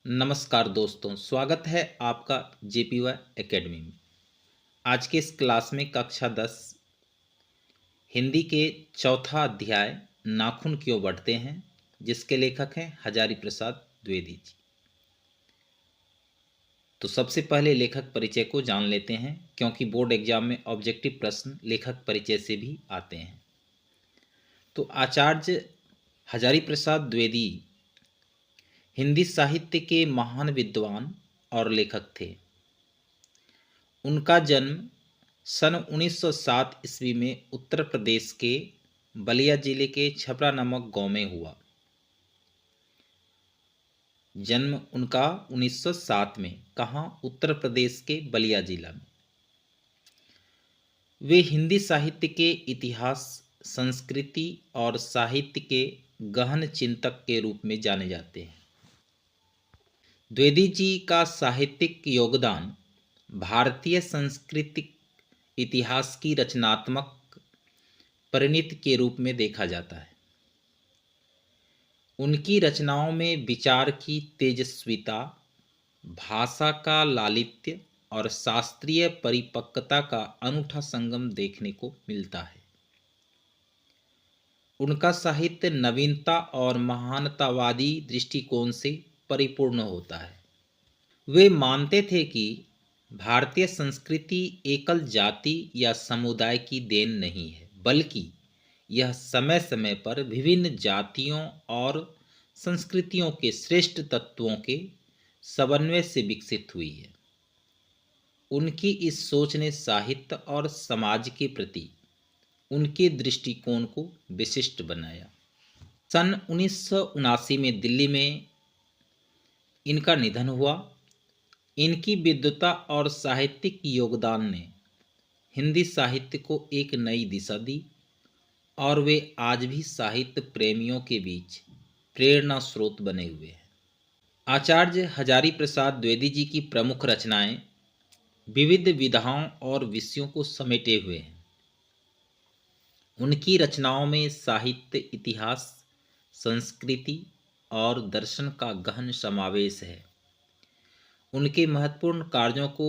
नमस्कार दोस्तों, स्वागत है आपका जेपीवाई एकेडमी में। आज के इस क्लास में कक्षा 10 हिंदी के चौथा अध्याय नाखून क्यों बढ़ते हैं, जिसके लेखक हैं हजारी प्रसाद द्विवेदी जी। तो सबसे पहले लेखक परिचय को जान लेते हैं, क्योंकि बोर्ड एग्जाम में ऑब्जेक्टिव प्रश्न लेखक परिचय से भी आते हैं। तो आचार्य हजारी प्रसाद द्विवेदी हिंदी साहित्य के महान विद्वान और लेखक थे। उनका जन्म सन 1907 ईस्वी में उत्तर प्रदेश के बलिया जिले के छपरा नामक गांव में हुआ। जन्म उनका 1907 में, कहाँ? उत्तर प्रदेश के बलिया जिला में। वे हिंदी साहित्य के इतिहास, संस्कृति और साहित्य के गहन चिंतक के रूप में जाने जाते हैं। द्विवेदी जी का साहित्यिक योगदान भारतीय सांस्कृतिक इतिहास की रचनात्मक परिणति के रूप में देखा जाता है। उनकी रचनाओं में विचार की तेजस्विता, भाषा का लालित्य और शास्त्रीय परिपक्वता का अनूठा संगम देखने को मिलता है। उनका साहित्य नवीनता और महानतावादी दृष्टिकोण से परिपूर्ण होता है। वे मानते थे कि भारतीय संस्कृति एकल जाति या समुदाय की देन नहीं है, बल्कि यह समय समय पर विभिन्न जातियों और संस्कृतियों के श्रेष्ठ तत्वों के समन्वय से विकसित हुई है। उनकी इस सोच ने साहित्य और समाज के प्रति उनके दृष्टिकोण को विशिष्ट बनाया। सन 1979 में दिल्ली में इनका निधन हुआ। इनकी विद्वता और साहित्यिक योगदान ने हिंदी साहित्य को एक नई दिशा दी और वे आज भी साहित्य प्रेमियों के बीच प्रेरणा स्रोत बने हुए हैं। आचार्य हजारी प्रसाद द्विवेदी जी की प्रमुख रचनाएं विविध विधाओं और विषयों को समेटे हुए हैं। उनकी रचनाओं में साहित्य, इतिहास, संस्कृति और दर्शन का गहन समावेश है। उनके महत्वपूर्ण कार्यों को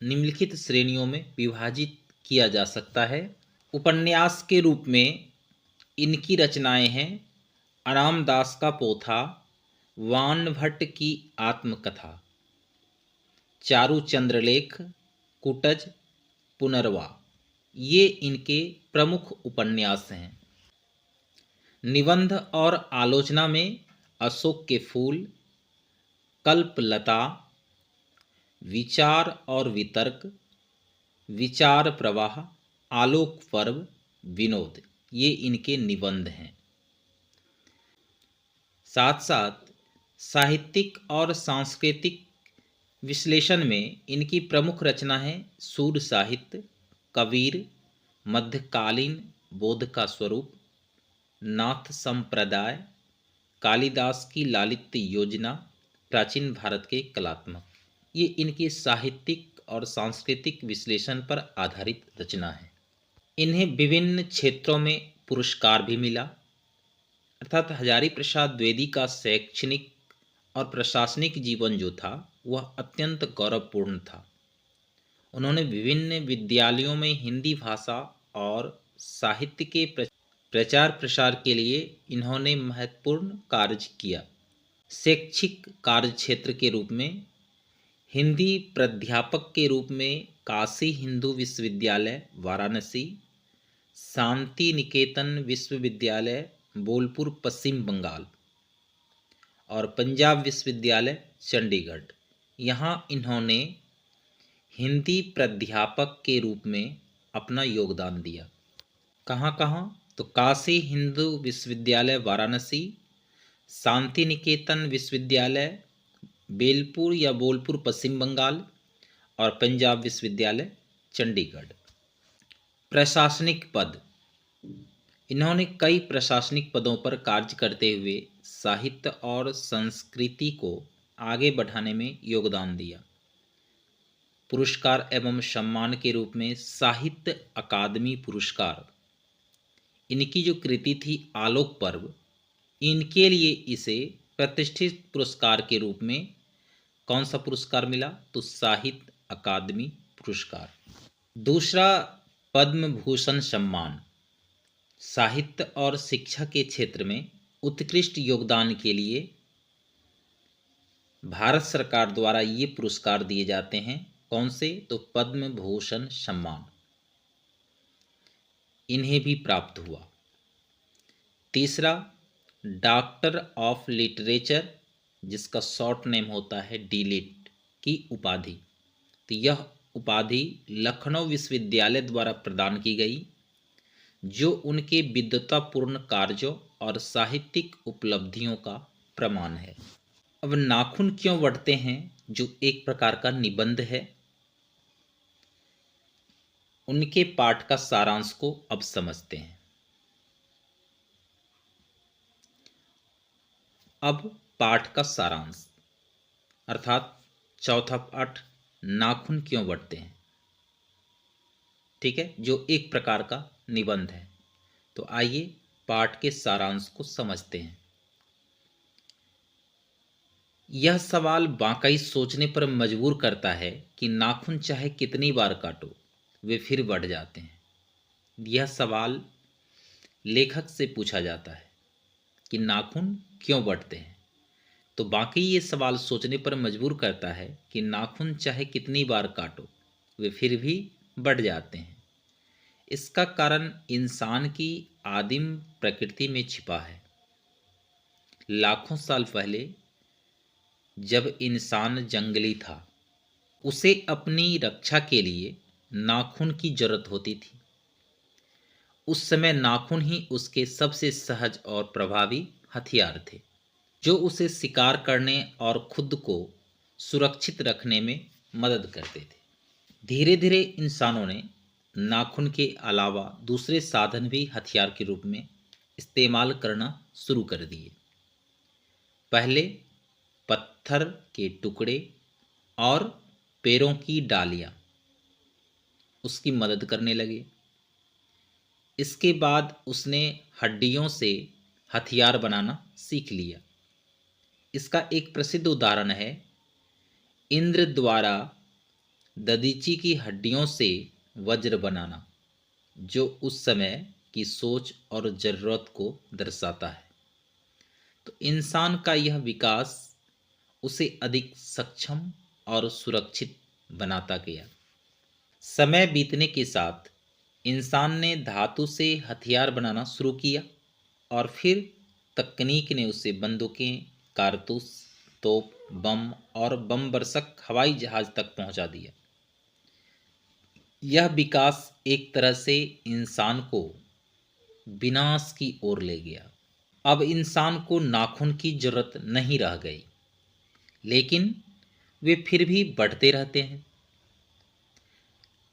निम्नलिखित श्रेणियों में विभाजित किया जा सकता है। उपन्यास के रूप में इनकी रचनाएं हैं रामदास का पोथा, वान भट्ट की आत्मकथा, चारु चंद्रलेख, कुटज, पुनर्वा। ये इनके प्रमुख उपन्यास हैं। निबंध और आलोचना में अशोक के फूल, कल्पलता, विचार और वितर्क, विचार प्रवाह, आलोक पर्व, विनोद, ये इनके निबंध हैं। साथ साथ साहित्यिक और सांस्कृतिक विश्लेषण में इनकी प्रमुख रचना है सूर साहित्य, कबीर, मध्यकालीन बोध का स्वरूप, नाथ संप्रदाय, कालिदास की लालित्य योजना, प्राचीन भारत के कलात्मक। ये इनके साहित्यिक और सांस्कृतिक विश्लेषण पर आधारित रचना है। इन्हें विभिन्न क्षेत्रों में पुरस्कार भी मिला। अर्थात हजारी प्रसाद द्विवेदी का शैक्षणिक और प्रशासनिक जीवन जो था वह अत्यंत गौरवपूर्ण था। उन्होंने विभिन्न विद्यालयों में हिंदी भाषा और साहित्य के प्रचार प्रसार के लिए इन्होंने महत्वपूर्ण कार्य किया। शैक्षिक कार्य क्षेत्र के रूप में हिंदी प्राध्यापक के रूप में काशी हिंदू विश्वविद्यालय वाराणसी, शांति निकेतन विश्वविद्यालय बोलपुर पश्चिम बंगाल और पंजाब विश्वविद्यालय चंडीगढ़, यहाँ इन्होंने हिंदी प्राध्यापक के रूप में अपना योगदान दिया। कहाँ कहाँ? तो काशी हिंदू विश्वविद्यालय वाराणसी, शांति निकेतन विश्वविद्यालय बेलपुर या बोलपुर पश्चिम बंगाल और पंजाब विश्वविद्यालय चंडीगढ़। प्रशासनिक पद, इन्होंने कई प्रशासनिक पदों पर कार्य करते हुए साहित्य और संस्कृति को आगे बढ़ाने में योगदान दिया। पुरस्कार एवं सम्मान के रूप में साहित्य अकादमी पुरस्कार, इनकी जो कृति थी आलोक पर्व, इनके लिए इसे प्रतिष्ठित पुरस्कार के रूप में कौन सा पुरस्कार मिला? तो साहित्य अकादमी पुरस्कार। दूसरा, पद्म भूषण सम्मान। साहित्य और शिक्षा के क्षेत्र में उत्कृष्ट योगदान के लिए भारत सरकार द्वारा ये पुरस्कार दिए जाते हैं। कौन से? तो पद्म भूषण सम्मान इन्हें भी प्राप्त हुआ। तीसरा, डॉक्टर ऑफ लिटरेचर, जिसका शॉर्ट नेम होता है डीलिट, की उपाधि। तो यह उपाधि लखनऊ विश्वविद्यालय द्वारा प्रदान की गई, जो उनके विद्वतापूर्ण कार्यों और साहित्यिक उपलब्धियों का प्रमाण है। अब नाखून क्यों बढ़ते हैं, जो एक प्रकार का निबंध है, उनके पाठ का सारांश को अब समझते हैं। अब पाठ का सारांश अर्थात चौथा पाठ, नाखून क्यों बढ़ते हैं, ठीक है, जो एक प्रकार का निबंध है। तो आइए पाठ के सारांश को समझते हैं। यह सवाल वाकई सोचने पर मजबूर करता है कि नाखून चाहे कितनी बार काटो वे फिर बढ़ जाते हैं। यह सवाल लेखक से पूछा जाता है कि नाखून क्यों बढ़ते हैं। तो बाकी ये सवाल सोचने पर मजबूर करता है कि नाखून चाहे कितनी बार काटो वे फिर भी बढ़ जाते हैं। इसका कारण इंसान की आदिम प्रकृति में छिपा है। लाखों साल पहले जब इंसान जंगली था, उसे अपनी रक्षा के लिए नाखून की जरूरत होती थी। उस समय नाखून ही उसके सबसे सहज और प्रभावी हथियार थे, जो उसे शिकार करने और खुद को सुरक्षित रखने में मदद करते थे। धीरे धीरे इंसानों ने नाखून के अलावा दूसरे साधन भी हथियार के रूप में इस्तेमाल करना शुरू कर दिए। पहले पत्थर के टुकड़े और पेड़ों की डालियां उसकी मदद करने लगे। इसके बाद उसने हड्डियों से हथियार बनाना सीख लिया। इसका एक प्रसिद्ध उदाहरण है इंद्र द्वारा दधीची की हड्डियों से वज्र बनाना, जो उस समय की सोच और जरूरत को दर्शाता है। तो इंसान का यह विकास उसे अधिक सक्षम और सुरक्षित बनाता गया। समय बीतने के साथ इंसान ने धातु से हथियार बनाना शुरू किया और फिर तकनीक ने उसे बंदूकें, कारतूस, तोप, बम और बम वर्षक हवाई जहाज तक पहुंचा दिया। यह विकास एक तरह से इंसान को विनाश की ओर ले गया। अब इंसान को नाखून की जरूरत नहीं रह गई, लेकिन वे फिर भी बढ़ते रहते हैं।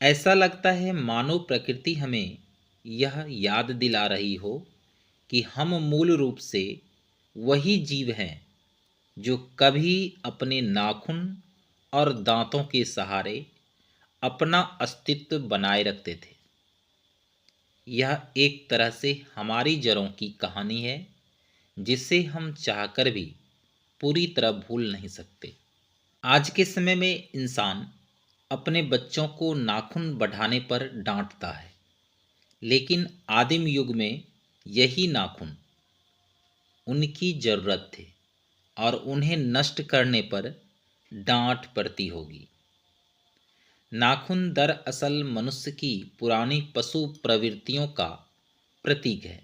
ऐसा लगता है मानव प्रकृति हमें यह याद दिला रही हो कि हम मूल रूप से वही जीव हैं जो कभी अपने नाखून और दांतों के सहारे अपना अस्तित्व बनाए रखते थे। यह एक तरह से हमारी जड़ों की कहानी है, जिसे हम चाहकर भी पूरी तरह भूल नहीं सकते। आज के समय में इंसान अपने बच्चों को नाखून बढ़ाने पर डांटता है, लेकिन आदिम युग में यही नाखून उनकी जरूरत थे और उन्हें नष्ट करने पर डांट पड़ती होगी। नाखून दरअसल मनुष्य की पुरानी पशु प्रवृत्तियों का प्रतीक है।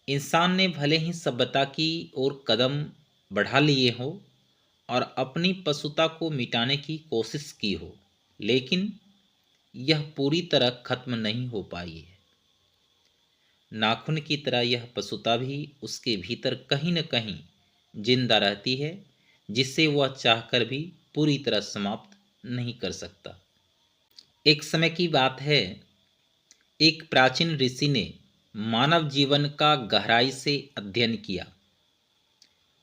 इंसान ने भले ही सभ्यता की ओर कदम बढ़ा लिए हो और अपनी पशुता को मिटाने की कोशिश की हो, लेकिन यह पूरी तरह खत्म नहीं हो पाई है। नाखून की तरह यह पशुता भी उसके भीतर कहीं न कहीं जिंदा रहती है, जिसे वह चाहकर भी पूरी तरह समाप्त नहीं कर सकता। एक समय की बात है, एक प्राचीन ऋषि ने मानव जीवन का गहराई से अध्ययन किया।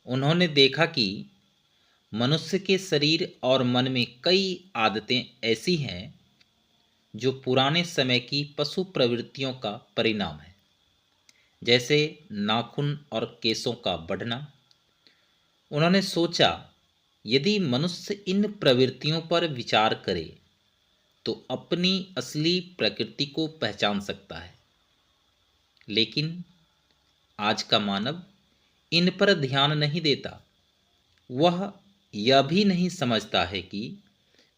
उन्होंने देखा कि मनुष्य के शरीर और मन में कई आदतें ऐसी हैं जो पुराने समय की पशु प्रवृत्तियों का परिणाम है, जैसे नाखून और केशों का बढ़ना। उन्होंने सोचा यदि मनुष्य इन प्रवृत्तियों पर विचार करे तो अपनी असली प्रकृति को पहचान सकता है। लेकिन आज का मानव इन पर ध्यान नहीं देता। वह यह भी नहीं समझता है कि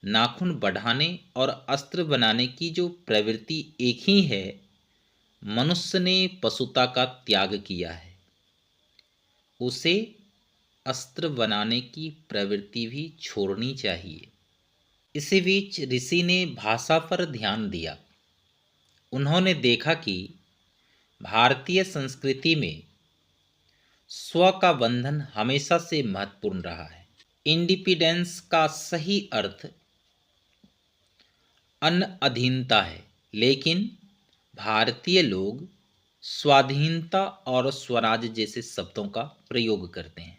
नाखून बढ़ाने और अस्त्र बनाने की जो प्रवृत्ति एक ही है, मनुष्य ने पशुता का त्याग किया है। उसे अस्त्र बनाने की प्रवृत्ति भी छोड़नी चाहिए। इसी बीच ऋषि ने भाषा पर ध्यान दिया। उन्होंने देखा कि भारतीय संस्कृति में स्व का बंधन हमेशा से महत्वपूर्ण रहा है। इंडिपेंडेंस का सही अर्थ अन अधीनता है, लेकिन भारतीय लोग स्वाधीनता और स्वराज जैसे शब्दों का प्रयोग करते हैं,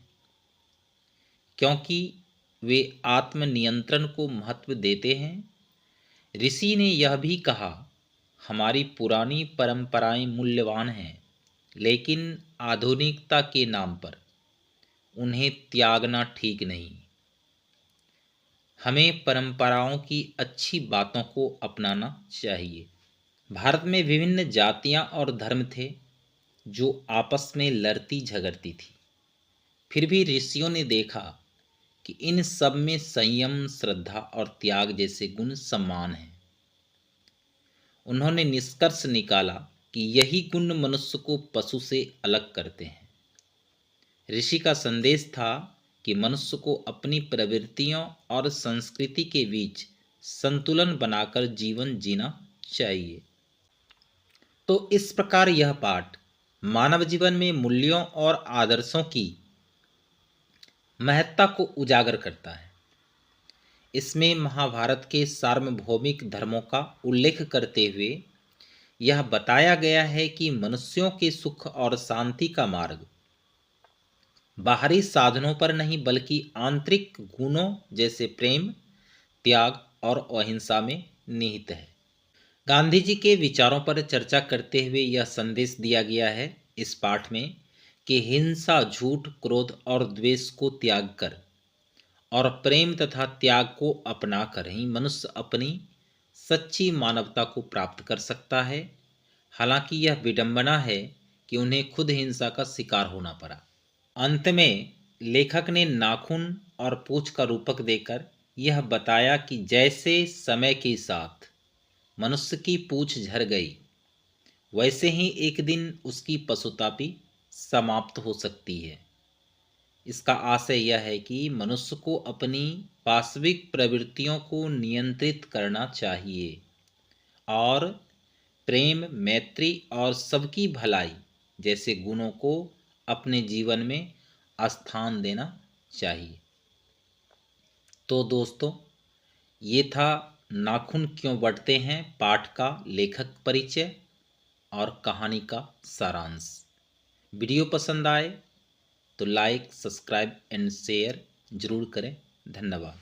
क्योंकि वे आत्मनियंत्रण को महत्व देते हैं। ऋषि ने यह भी कहा, हमारी पुरानी परंपराएं मूल्यवान हैं, लेकिन आधुनिकता के नाम पर उन्हें त्यागना ठीक नहीं। हमें परंपराओं की अच्छी बातों को अपनाना चाहिए। भारत में विभिन्न जातियां और धर्म थे जो आपस में लड़ती झगड़ती थी। फिर भी ऋषियों ने देखा कि इन सब में संयम, श्रद्धा और त्याग जैसे गुण समान हैं। उन्होंने निष्कर्ष निकाला कि यही गुण मनुष्य को पशु से अलग करते हैं। ऋषि का संदेश था कि मनुष्य को अपनी प्रवृत्तियों और संस्कृति के बीच संतुलन बनाकर जीवन जीना चाहिए। तो इस प्रकार यह पाठ मानव जीवन में मूल्यों और आदर्शों की महत्ता को उजागर करता है। इसमें महाभारत के सार्वभौमिक धर्मों का उल्लेख करते हुए यह बताया गया है कि मनुष्यों के सुख और शांति का मार्ग बाहरी साधनों पर नहीं बल्कि आंतरिक गुणों जैसे प्रेम, त्याग और अहिंसा में निहित है। गांधी जी के विचारों पर चर्चा करते हुए यह संदेश दिया गया है इस पाठ में कि हिंसा, झूठ, क्रोध और द्वेष को त्याग कर और प्रेम तथा त्याग को अपना कर ही मनुष्य अपनी सच्ची मानवता को प्राप्त कर सकता है। हालांकि यह विडंबना है कि उन्हें खुद हिंसा का शिकार होना पड़ा। अंत में लेखक ने नाखून और पूंछ का रूपक देकर यह बताया कि जैसे समय के साथ मनुष्य की पूंछ झड़ गई, वैसे ही एक दिन उसकी पशुता भी समाप्त हो सकती है। इसका आशय यह है कि मनुष्य को अपनी वास्तविक प्रवृत्तियों को नियंत्रित करना चाहिए और प्रेम, मैत्री और सबकी भलाई जैसे गुणों को अपने जीवन में स्थान देना चाहिए। तो दोस्तों, ये था नाखून क्यों बढ़ते हैं पाठ का लेखक परिचय और कहानी का सारांश। वीडियो पसंद आए तो लाइक, सब्सक्राइब एंड शेयर जरूर करें। धन्यवाद।